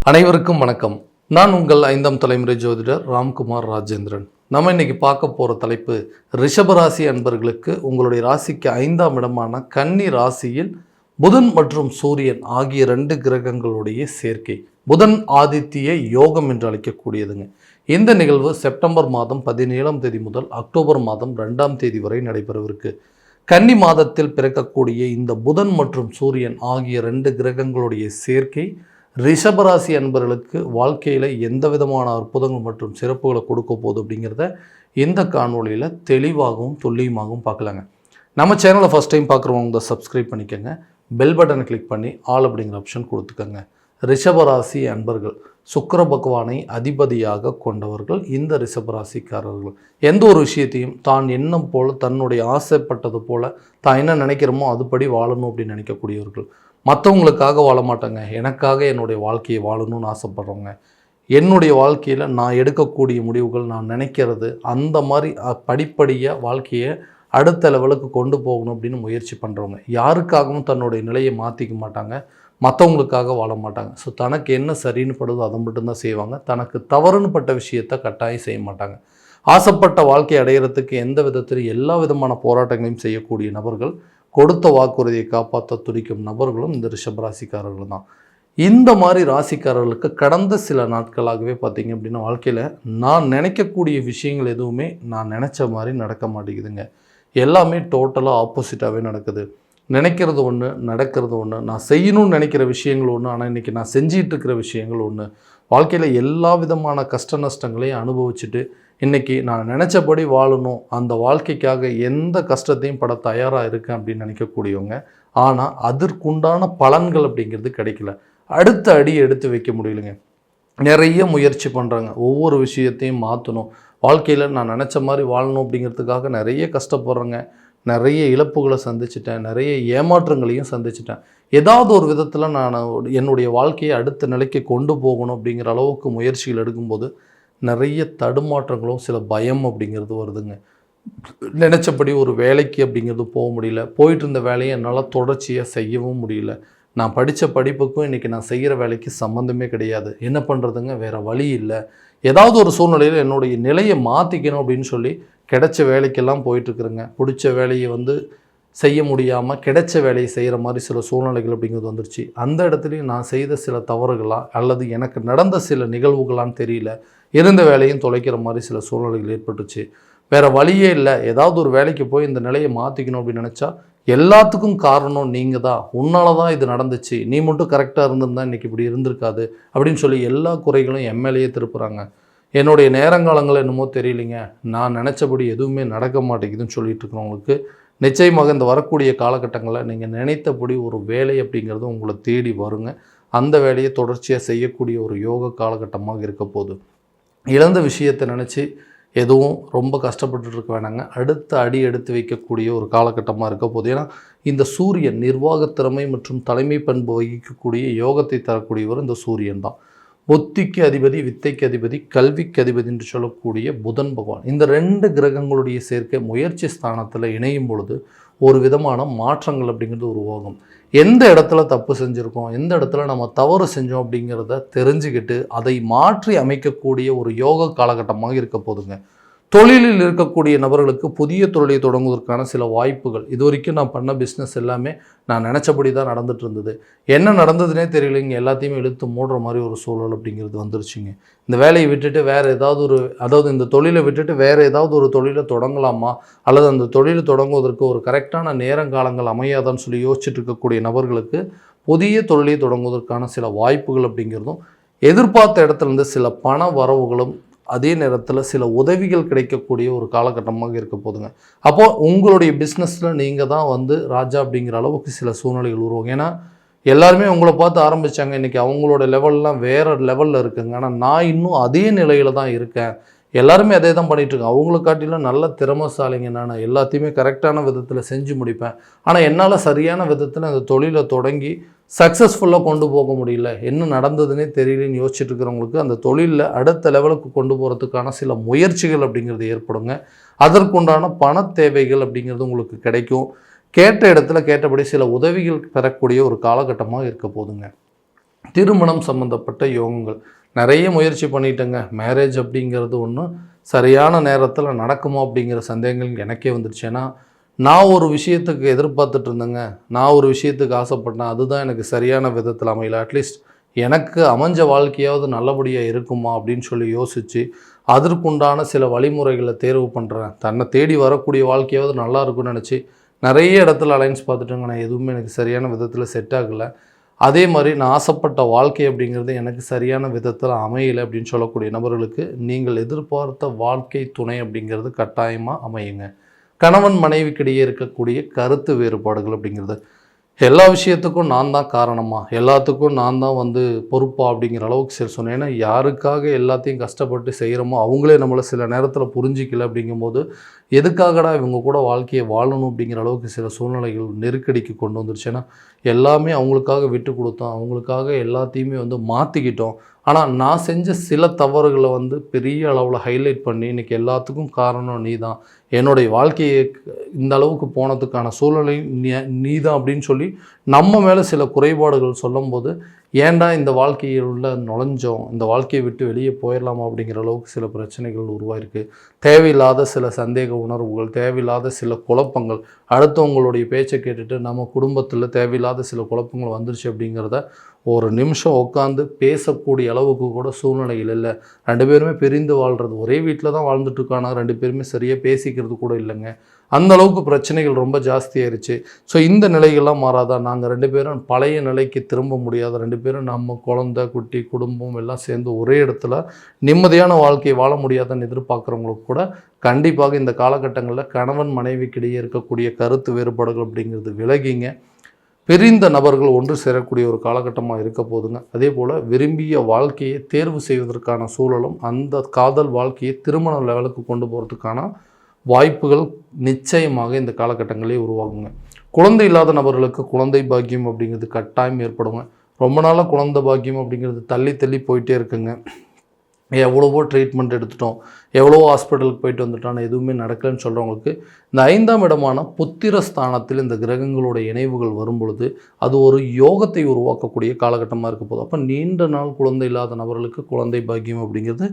அனைவருக்கும் வணக்கம். நான் உங்கள் 5ஆம் தலைமுறை ஜோதிடர் ராம்குமார் ராஜேந்திரன். நம்ம இன்னைக்கு பார்க்க போகிற தலைப்பு ரிஷபராசி அன்பர்களுக்கு உங்களுடைய ராசிக்கு 5ஆம் இடமான கன்னி ராசியில் புதன் மற்றும் சூரியன் ஆகிய 2 கிரகங்களுடைய சேர்க்கை. புதன் ஆதித்ய யோகம் என்று அழைக்கக்கூடியதுங்க. இந்த நிகழ்வு செப்டம்பர் மாதம் 17ஆம் தேதி முதல் அக்டோபர் மாதம் 2ஆம் தேதி வரை நடைபெறவிருக்கு. கன்னி மாதத்தில் பிறக்கக்கூடிய இந்த புதன் மற்றும் சூரியன் ஆகிய 2 கிரகங்களுடைய சேர்க்கை ரிஷபராசி அன்பர்களுக்கு வாழ்க்கையில் எந்த விதமான அற்புதங்கள் மற்றும் சிறப்புகளை கொடுக்க போகுது அப்படிங்கிறத இந்த காணொலியில் தெளிவாகவும் துல்லியமாகவும் பார்க்கலாங்க. நம்ம சேனலை ஃபஸ்ட் டைம் பார்க்குறவங்க சப்ஸ்கிரைப் பண்ணிக்கோங்க. பெல் பட்டனை கிளிக் பண்ணி ஆல் அப்படிங்கிற ஆப்ஷன் கொடுத்துக்கோங்க. ரிஷபராசி அன்பர்கள் சுக்கிர பகவானை அதிபதியாக கொண்டவர்கள் இந்த ரிஷபராசிக்காரர்கள். எந்த ஒரு விஷயத்தையும் தான் எண்ணம் போல் தன்னுடைய ஆசைப்பட்டது போல் தான் என்ன நினைக்கிறோமோ அதுபடி வாழணும் அப்படின்னு நினைக்கக்கூடியவர்கள். மற்றவங்களுக்காக வாழ மாட்டாங்க, எனக்காக என்னுடைய வாழ்க்கையை வாழணும்னு ஆசைப்படுறவங்க. என்னுடைய வாழ்க்கையில் நான் எடுக்கக்கூடிய முடிவுகள், நான் நினைக்கிறது அந்த மாதிரி படிப்படியாக வாழ்க்கையை அடுத்த லெவலுக்கு கொண்டு போகணும் அப்படின்னு முயற்சி பண்ணுறவங்க. யாருக்காகவும் தன்னுடைய நிலையை மாற்றிக்க மாட்டாங்க, மற்றவங்களுக்காக வாழ மாட்டாங்க. ஸோ தனக்கு என்ன சரின்னு படுதோ அதை மட்டும்தான் செய்வாங்க. தனக்கு தவறுன்னு பட்ட விஷயத்தை கட்டாயம் செய்ய மாட்டாங்க. ஆசைப்பட்ட வாழ்க்கை அடையிறதுக்கு எந்த விதத்திலும் எல்லா விதமான போராட்டங்களையும் செய்யக்கூடிய நபர்கள், கொடுத்த வாக்குறுதியை காப்பாற்ற துடிக்கும் நபர்களும் இந்த ரிஷபராசிக்காரர்கள் தான். இந்த மாதிரி ராசிக்காரர்களுக்கு கடந்த சில நாட்களாகவே பார்த்தீங்க அப்படின்னா வாழ்க்கையில் நான் நினைக்கக்கூடிய விஷயங்கள் எதுவுமே நான் நினச்ச மாதிரி நடக்க மாட்டேங்குதுங்க. எல்லாமே டோட்டலாக ஆப்போசிட்டாகவே நடக்குது. நினைக்கிறது ஒன்று, நடக்கிறது ஒன்று. நான் செய்யணும்னு நினைக்கிற விஷயங்கள் ஒன்று, ஆனால் இன்றைக்கி நான் செஞ்சிகிட்டு இருக்கிற விஷயங்கள் ஒன்று. வாழ்க்கையில் எல்லா விதமான கஷ்ட நஷ்டங்களையும் அனுபவிச்சுட்டு இன்றைக்கி நான் நினச்சபடி வாழணும், அந்த வாழ்க்கைக்காக எந்த கஷ்டத்தையும் பட தயாராக இருக்கேன் அப்படின்னு நினைக்கக்கூடியவங்க. ஆனால் அதற்குண்டான பலன்கள் அப்படிங்கிறது கிடைக்கல. அடுத்த அடி எடுத்து வைக்க முடியலைங்க. நிறைய முயற்சி பண்ணுறாங்க, ஒவ்வொரு விஷயத்தையும் மாற்றணும், வாழ்க்கையில் நான் நினச்ச மாதிரி வாழணும் அப்படிங்கிறதுக்காக நிறைய கஷ்டப்படுறேங்க. நிறைய இழப்புகளை சந்திச்சிட்டேன், நிறைய ஏமாற்றங்களையும் சந்திச்சிட்டேன். ஏதாவது ஒரு விதத்தில் நான் என்னுடைய வாழ்க்கையை அடுத்த நிலைக்கு கொண்டு போகணும் அப்படிங்கிற அளவுக்கு முயற்சிகள் எடுக்கும்போது நிறைய தடுமாற்றங்களும் சில பயம் அப்படிங்கிறது வருதுங்க. நினச்சபடி ஒரு வேலைக்கு அப்படிங்கிறது போக முடியல, போயிட்டு இருந்த வேலையை என்னால் தொடர்ச்சியாக செய்யவும் முடியல. நான் படித்த படிப்புக்கும் இன்றைக்கி நான் செய்கிற வேலைக்கு சம்மந்தமே கிடையாது. என்ன பண்ணுறதுங்க, வேறு வழி இல்லை. ஏதாவது ஒரு சூழ்நிலையில் என்னுடைய நிலையை மாற்றிக்கணும் அப்படின்னு சொல்லி கிடைச்ச வேலைக்கெல்லாம் போயிட்டுருக்குறேங்க. பிடிச்ச வேலையை செய்ய முடியாமல் கிடைச்ச வேலையை செய்கிற மாதிரி சில சூழ்நிலைகள் அப்படிங்கிறது வந்துருச்சு. அந்த இடத்துலையும் நான் செய்த சில தவறுகளாக அல்லது எனக்கு நடந்த சில நிகழ்வுகளான்னு தெரியல, இருந்த வேலையும் தொலைக்கிற மாதிரி சில சூழ்நிலைகள் ஏற்பட்டுச்சு. வேறு வழியே இல்லை, ஏதாவது ஒரு வேலைக்கு போய் இந்த நிலையை மாற்றிக்கணும் அப்படின்னு நினச்சா எல்லாத்துக்கும் காரணம் நீங்கள் தான், உன்னால தான் இது நடந்துச்சு, நீ மட்டும் கரெக்டாக இருந்திருந்தா இன்றைக்கி இப்படி இருந்திருக்காது அப்படின்னு சொல்லி எல்லா குறைகளும் எம்எல்ஏயே திருப்புறாங்க. என்னுடைய நேரங்காலங்கள் என்னமோ தெரியலைங்க, நான் நினச்சபடி எதுவுமே நடக்க மாட்டேங்குதுன்னு சொல்லிட்டு இருக்கிறவங்களுக்கு நிச்சயமாக இந்த வரக்கூடிய காலகட்டங்களில் நீங்கள் நினைத்தபடி ஒரு வேலை அப்படிங்கிறது உங்களை தேடி வருங்க. அந்த வேலையை தொடர்ச்சியாக செய்யக்கூடிய ஒரு யோக காலகட்டமாக இருக்க போகுது. இழந்த விஷயத்தை நினச்சி எதுவும் ரொம்ப கஷ்டப்பட்டு இருக்க வேணாங்க. அடுத்த அடி எடுத்து வைக்கக்கூடிய ஒரு காலகட்டமாக இருக்க போகுது. ஏன்னா இந்த சூரியன் நிர்வாகத்திறமை மற்றும் தலைமை பண்பு வகிக்கக்கூடிய யோகத்தை தரக்கூடியவர் இந்த சூரியன் தான். புத்திக்கு அதிபதி, வித்தைக்கு அதிபதி, கல்விக்கு அதிபதி என்று சொல்லக்கூடிய புதன் பகவான். இந்த 2 கிரகங்களுடைய சேர்க்கை முயற்சி ஸ்தானத்தில் இணையும் பொழுது ஒரு விதமான மாற்றங்கள் அப்படிங்கிறது உருவாகும். எந்த இடத்துல தப்பு செஞ்சுருக்கோம், எந்த இடத்துல நம்ம தவறு செஞ்சோம் அப்படிங்கிறத தெரிஞ்சுக்கிட்டு அதை மாற்றி அமைக்கக்கூடிய ஒரு யோக காலகட்டமாக இருக்க போதுங்க. தொழிலில் இருக்கக்கூடிய நபர்களுக்கு புதிய தொழிலை தொடங்குவதற்கான சில வாய்ப்புகள். இது வரைக்கும் நான் பண்ண பிஸ்னஸ் எல்லாமே நான் நினச்சபடி தான் நடந்துட்டு இருந்தது, என்ன நடந்ததுனே தெரியலைங்க, எல்லாத்தையுமே இழுத்து மூடுற மாதிரி ஒரு சூழல் அப்படிங்கிறது வந்துருச்சுங்க. இந்த வேலையை விட்டுட்டு வேறு ஏதாவது இந்த தொழிலை விட்டுட்டு வேறு ஏதாவது ஒரு தொழிலை தொடங்கலாமா, அல்லது அந்த தொழிலை தொடங்குவதற்கு ஒரு கரெக்டான நேரங்காலங்கள் அமையாதான்னு சொல்லி யோசிச்சுட்டு இருக்கக்கூடிய நபர்களுக்கு புதிய தொழிலை தொடங்குவதற்கான சில வாய்ப்புகள் அப்படிங்கிறதும், எதிர்பார்த்த இடத்துலேருந்து சில பண வரவுகளும், அதே நேரத்தில் சில உதவிகள் கிடைக்கக்கூடிய ஒரு காலகட்டமாக இருக்க போதுங்க. அப்போது உங்களுடைய பிஸ்னஸில் நீங்கள் தான் ராஜா அப்படிங்கிற அளவுக்கு சில சூழ்நிலைகள் உருவாங்க. ஏன்னா எல்லாருமே உங்களை பார்த்து ஆரம்பித்தாங்க, இன்றைக்கி அவங்களோட லெவல்லாம் வேறு லெவலில் இருக்குங்க. ஆனால் நான் இன்னும் அதே நிலையில் தான் இருக்கேன். எல்லாருமே அதே தான் பண்ணிகிட்ருக்கேன். அவங்கள காட்டிலும் நல்ல திறமைசாலிங்க, நான் எல்லாத்தையுமே கரெக்டான விதத்தில் செஞ்சு முடிப்பேன். ஆனால் என்னால் சரியான விதத்தில் அந்த தொழிலை தொடங்கி சக்ஸஸ்ஃபுல்லாக கொண்டு போக முடியல, என்ன நடந்ததுன்னே தெரியலன்னு யோசிச்சுட்டு இருக்கிறவங்களுக்கு அந்த தொழிலில் அடுத்த லெவலுக்கு கொண்டு போகிறதுக்கான சில முயற்சிகள் அப்படிங்கிறது ஏற்படுங்க. அதற்குண்டான பண தேவைகள் அப்படிங்கிறது உங்களுக்கு கிடைக்கும். கேட்ட இடத்துல கேட்டபடி சில உதவிகள் பெறக்கூடிய ஒரு காலகட்டமாக இருக்க போதுங்க. திருமணம் சம்மந்தப்பட்ட யோகங்கள் நிறைய முயற்சி பண்ணிட்டேங்க. மேரேஜ் அப்படிங்கிறது ஒன்றும் சரியான நேரத்தில் நடக்குமா அப்படிங்கிற சந்தேகங்கள் எனக்கே வந்துடுச்சு. ஏன்னா நான் ஒரு விஷயத்துக்கு எதிர்பார்த்துட்டு இருந்தேங்க. நான் ஒரு விஷயத்துக்கு ஆசைப்பட்டேன். அதுதான் எனக்கு சரியான விதத்தில் அமையல. அட்லீஸ்ட் எனக்கு அமைஞ்ச வாழ்க்கையாவது நல்லபடியாக இருக்குமா அப்படின்னு சொல்லி யோசித்து அதற்குண்டான சில வழிமுறைகளை தேர்வு பண்ணுறேன். தன்னை தேடி வரக்கூடிய வாழ்க்கையாவது நல்லா இருக்கும்னு நினச்சி நிறைய இடத்துல அலைன்ஸ் பார்த்துட்டேங்க. நான் எதுவுமே எனக்கு சரியான விதத்தில் செட் ஆகலை. அதே மாதிரி நான் ஆசைப்பட்ட வாழ்க்கை அப்படிங்கிறது எனக்கு சரியான விதத்தில் அமையலை அப்படின்னு சொல்லக்கூடிய நபர்களுக்கு நீங்கள் எதிர்பார்த்த வாழ்க்கை துணை அப்படிங்கிறது கட்டாயமாக அமையுங்க. கணவன் மனைவிக்கிடையே இருக்கக்கூடிய கருத்து வேறுபாடுகள் அப்படிங்கிறது எல்லா விஷயத்துக்கும் நான் தான் காரணமா, எல்லாத்துக்கும் நான் தான் பொறுப்பா அப்படிங்கிற அளவுக்கு சரி சொன்னேன். ஏன்னா யாருக்காக எல்லாத்தையும் கஷ்டப்பட்டு செய்கிறோமோ அவங்களே நம்மளை சில நேரத்தில் புரிஞ்சிக்கல அப்படிங்கும்போது எதுக்காகடா இவங்க கூட வாழ்க்கையை வாழணும் அப்படிங்கிற அளவுக்கு சில சூழ்நிலைகள் நெருக்கடிக்கு கொண்டு வந்துருச்சு. ஏன்னா எல்லாமே அவங்களுக்காக விட்டு கொடுத்தோம், அவங்களுக்காக எல்லாத்தையுமே மாற்றிக்கிட்டோம். ஆனால் நான் செஞ்ச சில தவறுகளை பெரிய அளவில் ஹைலைட் பண்ணி இன்றைக்கி எல்லாத்துக்கும் காரணம் நீ தான், என்னுடைய வாழ்க்கையை இந்த அளவுக்கு போனதுக்கான சூழ்நிலை நீ தான் அப்படின்னு சொல்லி நம்ம மேலே சில குறைபாடுகள் சொல்லும்போது ஏன்டா இந்த வாழ்க்கையில் உள்ள நுழைஞ்சோம், இந்த வாழ்க்கையை விட்டு வெளியே போயிடலாமா அப்படிங்கிற அளவுக்கு சில பிரச்சனைகள் உருவாயிருக்கு. தேவையில்லாத சில சந்தேக உணர்வுகள், தேவையில்லாத சில குழப்பங்கள், அடுத்தவங்களுடைய பேச்சை கேட்டுட்டு நம்ம குடும்பத்தில் தேவையில்லாத சில குழப்பங்கள் வந்துருச்சு அப்படிங்கிறத ஒரு நிமிஷம் உட்காந்து பேசக்கூடிய அளவுக்கு கூட சூழ்நிலைகள் இல்லை. 2 பேருமே பிரிந்து வாழ்கிறது, ஒரே வீட்டில் தான் வாழ்ந்துட்டுருக்கானா 2 பேருமே சரியாக பேசிக்கிறது கூட இல்லைங்க. அந்த அளவுக்கு பிரச்சனைகள் ரொம்ப ஜாஸ்தியாயிருச்சு. ஸோ இந்த நிலைகள்லாம் மாறாதா? நாங்கள் 2 பேரும் பழைய நிலைக்கு திரும்ப முடியாத 2 பேரும் நம்ம குழந்தை குட்டி குடும்பம் எல்லாம் சேர்ந்து ஒரே இடத்துல நிம்மதியான வாழ்க்கையை வாழ முடியாதுன்னு எதிர்பார்க்குறவங்களுக்கு கூட கண்டிப்பாக இந்த காலகட்டங்களில் கணவன் மனைவிக்கிடையே இருக்கக்கூடிய கருத்து வேறுபாடுகள் அப்படிங்கிறது விலகிங்க. பிரிந்த நபர்கள் ஒன்று சேரக்கூடிய ஒரு காலகட்டமாக இருக்க போதுங்க. அதே போல் விரும்பிய வாழ்க்கையை தேர்வு செய்வதற்கான சூழலும் அந்த காதல் வாழ்க்கையை திருமண லெவலுக்கு கொண்டு போகிறதுக்கான வாய்ப்புகள் நிச்சயமாக இந்த காலகட்டங்களே உருவாகுங்க. குழந்தை இல்லாத நபர்களுக்கு குழந்தை பாக்கியம் அப்படிங்கிறது கட்டாயம் ஏற்படுங்க. ரொம்ப நாளாக குழந்தை பாக்கியம் அப்படிங்கிறது தள்ளி தள்ளி போயிட்டே இருக்குங்க. எவ்வளவோ ட்ரீட்மெண்ட் எடுத்துட்டோம், எவ்வளவோ ஹாஸ்பிட்டலுக்கு போயிட்டு வந்துட்டோம், எதுவுமே நடக்கலைன்னு சொல்கிறவங்களுக்கு இந்த 5ஆம் இடமான புத்திர ஸ்தானத்தில் இந்த கிரகங்களோட இணைவுகள் வரும் பொழுது அது ஒரு யோகத்தை உருவாக்கக்கூடிய காலகட்டமாக இருக்க போதும். அப்போ நீண்ட நாள் குழந்தை இல்லாத நபர்களுக்கு குழந்தை பாக்கியம் அப்படிங்கிறது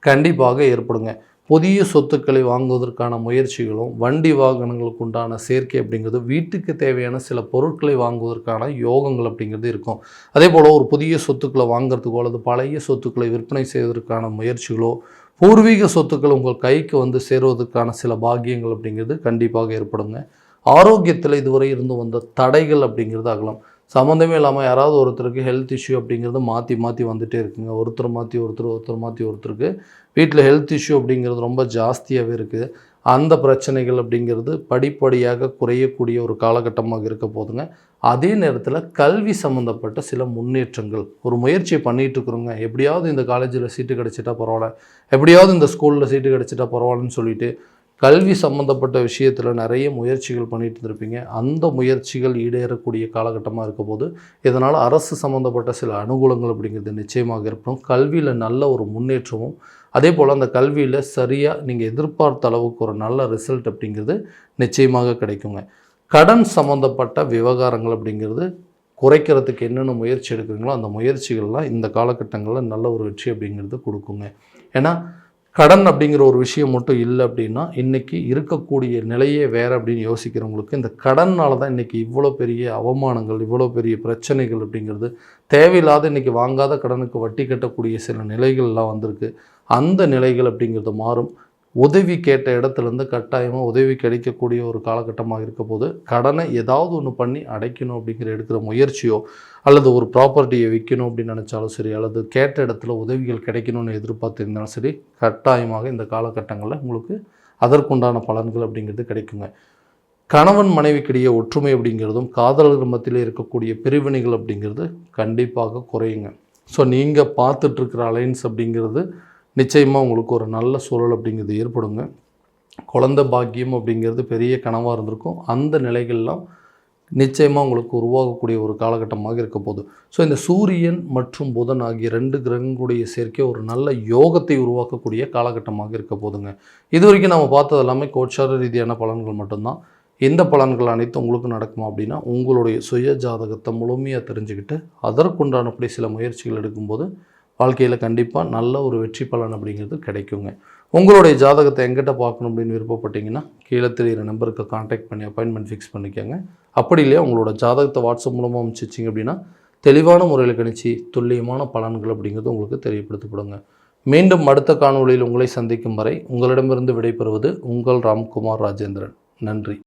கண்டிப்பாக ஏற்படுங்க. புதிய சொத்துக்களை வாங்குவதற்கான முயற்சிகளும், வண்டி வாகனங்களுக்கு உண்டான சேர்க்கை அப்படிங்கிறது, வீட்டுக்கு தேவையான சில பொருட்களை வாங்குவதற்கான யோகங்கள் அப்படிங்கிறது இருக்கும். அதே போல் ஒரு புதிய சொத்துக்களை வாங்கிறதுக்கோ அல்லது பழைய சொத்துக்களை விற்பனை செய்வதற்கான முயற்சிகளோ, பூர்வீக சொத்துக்கள் உங்கள் கைக்கு சேருவதற்கான சில பாக்கியங்கள் அப்படிங்கிறது கண்டிப்பாக ஏற்படுங்க. ஆரோக்கியத்தில் இதுவரை இருந்து வந்த தடைகள் அப்படிங்கிறது அகலம். சம்மந்தமே இல்லாமல் யாராவது ஒருத்தருக்கு ஹெல்த் இஷ்யூ அப்படிங்கிறது மாற்றி மாற்றி வந்துகிட்டே இருக்குங்க. ஒருத்தர் மாற்றி ஒருத்தருக்கு வீட்டில் ஹெல்த் இஷ்யூ அப்படிங்கிறது ரொம்ப ஜாஸ்தியாகவே இருக்குது. அந்த பிரச்சனைகள் அப்படிங்கிறது படிப்படியாக குறையக்கூடிய ஒரு காலகட்டமாக இருக்க போதுங்க. அதே நேரத்தில் கல்வி சம்மந்தப்பட்ட சில முன்னேற்றங்கள், ஒரு முயற்சியை பண்ணிகிட்டு இருக்கிறோங்க, எப்படியாவது இந்த காலேஜில் சீட்டு கிடச்சிட்டா பரவாயில்ல, எப்படியாவது இந்த ஸ்கூலில் சீட்டு கிடச்சிட்டா பரவாயில்லன்னு சொல்லிட்டு கல்வி சம்மந்தப்பட்ட விஷயத்தில் நிறைய முயற்சிகள் பண்ணிட்டு இருந்திருப்பீங்க. அந்த முயற்சிகள் ஈடேறக்கூடிய காலகட்டமாக இருக்க போது இதனால் அரசு சம்மந்தப்பட்ட சில அனுகூலங்கள் அப்படிங்கிறது நிச்சயமாக ஏற்படும். கல்வியில் நல்ல ஒரு முன்னேற்றமும், அதே போல் அந்த கல்வியில் சரியாக நீங்கள் எதிர்பார்த்த அளவுக்கு ஒரு நல்ல ரிசல்ட் அப்படிங்கிறது நிச்சயமாக கிடைக்குங்க. கடன் சம்மந்தப்பட்ட விவகாரங்கள் அப்படிங்கிறது குறைக்கிறதுக்கு என்னென்ன முயற்சி எடுக்கிறீங்களோ அந்த முயற்சிகள்லாம் இந்த காலகட்டங்களில் நல்ல ஒரு வெற்றி அப்படிங்கிறது கொடுக்குங்க. ஏன்னா கடன் அப்படிங்கிற ஒரு விஷயம் மட்டும் இல்லை அப்படின்னா இன்றைக்கி இருக்கக்கூடிய நிலையே வேறு அப்படின்னு யோசிக்கிறவங்களுக்கு இந்த கடனால் தான் இன்றைக்கி இவ்வளோ பெரிய அவமானங்கள், இவ்வளோ பெரிய பிரச்சனைகள் அப்படிங்கிறது, தேவையில்லாத இன்றைக்கி வாங்காத கடனுக்கு வட்டி கட்டக்கூடிய சில நிலைகள்லாம் வந்திருக்கு. அந்த நிலைகள் அப்படிங்கிறது மாறும். உதவி கேட்ட இடத்துலேருந்து கட்டாயமாக உதவி கிடைக்கக்கூடிய ஒரு காலகட்டமாக இருக்க போது கடனை ஏதாவது ஒன்று பண்ணி அடைக்கணும் அப்படிங்கிற எடுக்கிற முயற்சியோ அல்லது ஒரு ப்ராப்பர்ட்டியை விற்கணும் அப்படின்னு நினச்சாலும் சரி, அல்லது கேட்ட இடத்துல உதவிகள் கிடைக்கணும்னு எதிர்பார்த்துருந்தாலும் சரி, கட்டாயமாக இந்த காலகட்டங்களில் உங்களுக்கு அதற்குண்டான பலன்கள் அப்படிங்கிறது கிடைக்குங்க. கணவன் மனைவிக்கிடையே ஒற்றுமை அப்படிங்கிறதும் காதலர்கள் மத்தியில் இருக்கக்கூடிய பிரிவினைகள் அப்படிங்கிறது கண்டிப்பாக குறையுங்க. ஸோ நீங்கள் பார்த்துட்ருக்கிற அலைன்ஸ் அப்படிங்கிறது நிச்சயமாக உங்களுக்கு ஒரு நல்ல சூழல் அப்படிங்கிறது ஏற்படுங்க. குழந்தை பாக்கியம் அப்படிங்கிறது பெரிய கனவாக இருந்திருக்கும். அந்த நிலைகள்லாம் நிச்சயமாக உங்களுக்கு உருவாகக்கூடிய ஒரு காலகட்டமாக இருக்க போகுது. ஸோ இந்த சூரியன் மற்றும் புதன் ஆகிய 2 கிரகங்களுடைய சேர்க்கை ஒரு நல்ல யோகத்தை உருவாக்கக்கூடிய காலகட்டமாக இருக்க போதுங்க. இது வரைக்கும் நம்ம பார்த்தது எல்லாமே கோட்சார ரீதியான பலன்கள் மட்டும்தான். எந்த பலன்கள் அனைத்தும் உங்களுக்கு நடக்குமா அப்படின்னா, உங்களுடைய சுய ஜாதகத்தை முழுமையாக தெரிஞ்சுக்கிட்டு அதற்குண்டானபடி சில முயற்சிகள் எடுக்கும்போது வாழ்க்கையில் கண்டிப்பாக நல்ல ஒரு வெற்றி பலன் அப்படிங்கிறது கிடைக்குங்க. உங்களுடைய ஜாதகத்தை எங்கிட்ட பார்க்கணும் அப்படின்னு விருப்பப்பட்டீங்கன்னா, கீழே தெரிகிற நம்பருக்கு கான்டாக்ட் பண்ணி அப்பாயின்மெண்ட் ஃபிக்ஸ் பண்ணிக்கோங்க. அப்படி இல்லையா உங்களோட ஜாதகத்தை வாட்ஸ்அப் மூலமாக அனுப்பிச்சிச்சிங்க அப்படின்னா, தெளிவான முறையில் கணிச்சு துல்லியமான பலன்கள் அப்படிங்கிறது உங்களுக்கு தெரியப்படுத்தப்படுங்க. மீண்டும் அடுத்த காணொளியில் உங்களை சந்திக்கும் வரை உங்களிடமிருந்து விடைபெறுவது உங்கள் ராம்குமார் ராஜேந்திரன். நன்றி.